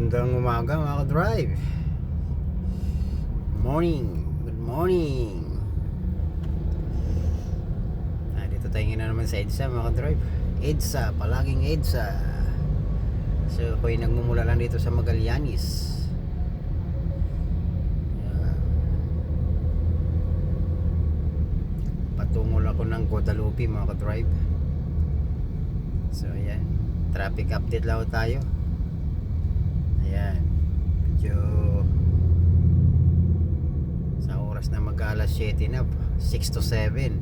Magandang umaga mga ka-drive. Good morning. Dito tayo na naman sa EDSA mga ka-drive. EDSA, palaging EDSA. So ako'y nagmumula lang dito sa Magallanes. Patungo lang ako ng Guadalupe mga ka-drive. So ayan, traffic update lang tayo. Ayan, medyo sa oras na mag-alas 7 na, 6 to 7,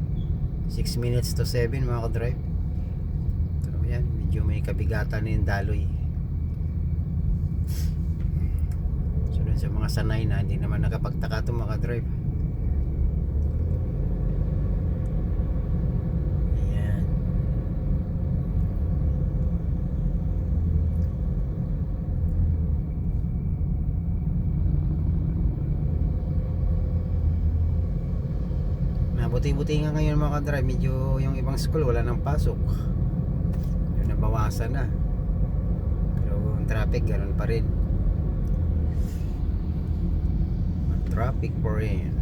6 minutes to 7 mga ka-drive. So ayan, medyo may kabigatan na yung daloy. So dun sa mga sanay na hindi naman nakapagtaka ito mga ka-drive. Buti-buti nga ngayon mga ka-drive, medyo yung ibang school wala nang pasok, yung nabawasan na, pero yung traffic ganoon pa rin, traffic pa rin.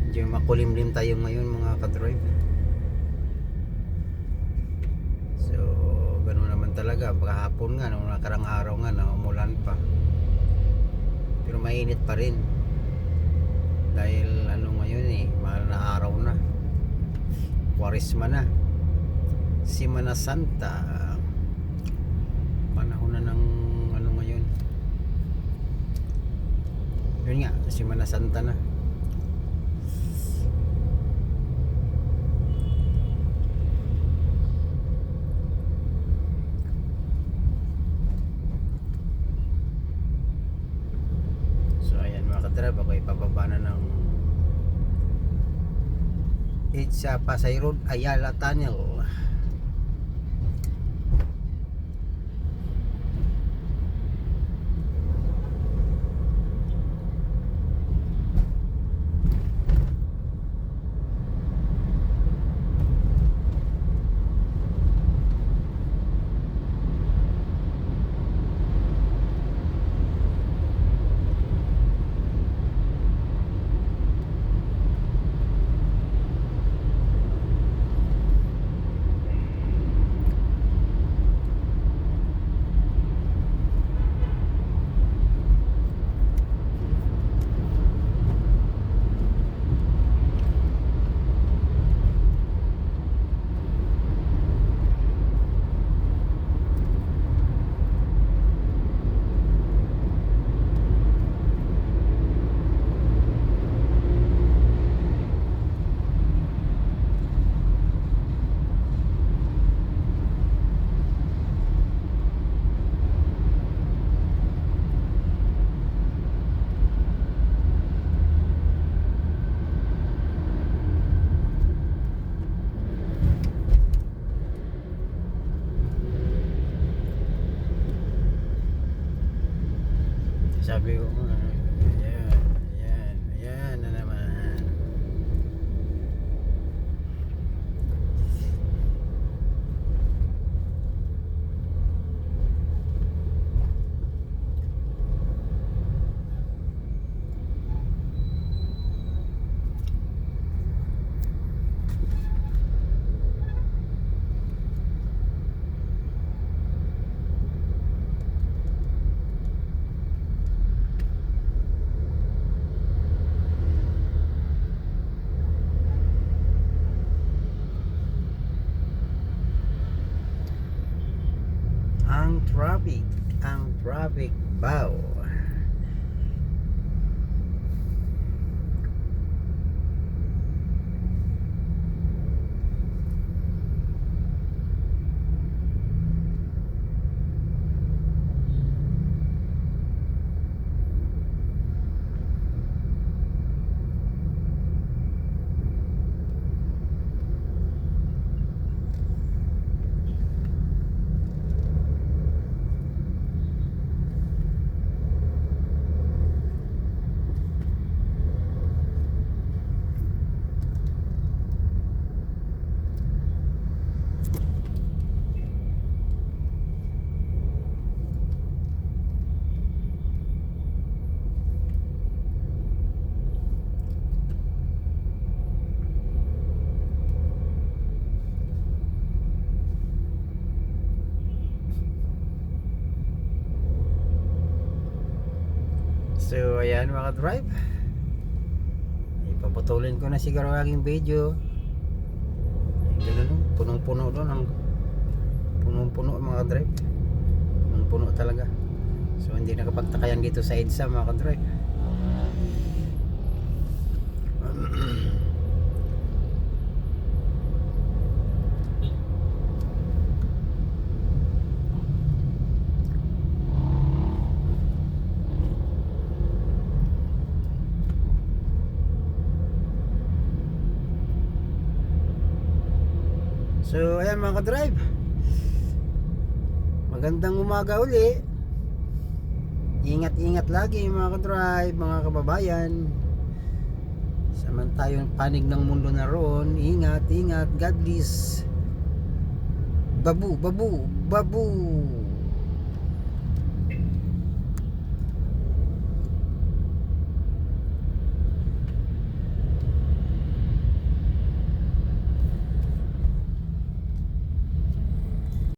Medyo makulimlim tayo ngayon mga ka-drive. Talaga kahapon nga nung nakarang araw nga na umulan pa, pero mainit pa rin dahil ano ngayon mahal na araw na, Kwaresma na, Semana Santa, panahon na ng ano ngayon, yun nga, Semana Santa na. Ako ipababa na ng EDSA Pasay Road, Ayala Tunnel. Sabi ko ayan na naman. Ang traffic bow. So ayan mga drive, ipaputulin ko na siguro ang aking video. Ganun, punong-puno doon ang punong-puno mga drive, punong-puno talaga. So hindi nakapagtakayan dito sa EDSA mga drive. So ayan mga ka-drive, magandang umaga uli. Ingat-ingat lagi mga ka-drive, mga kababayan. Samantayong panig ng mundo na roon, ingat, ingat, God bless. Babu, babu, babu.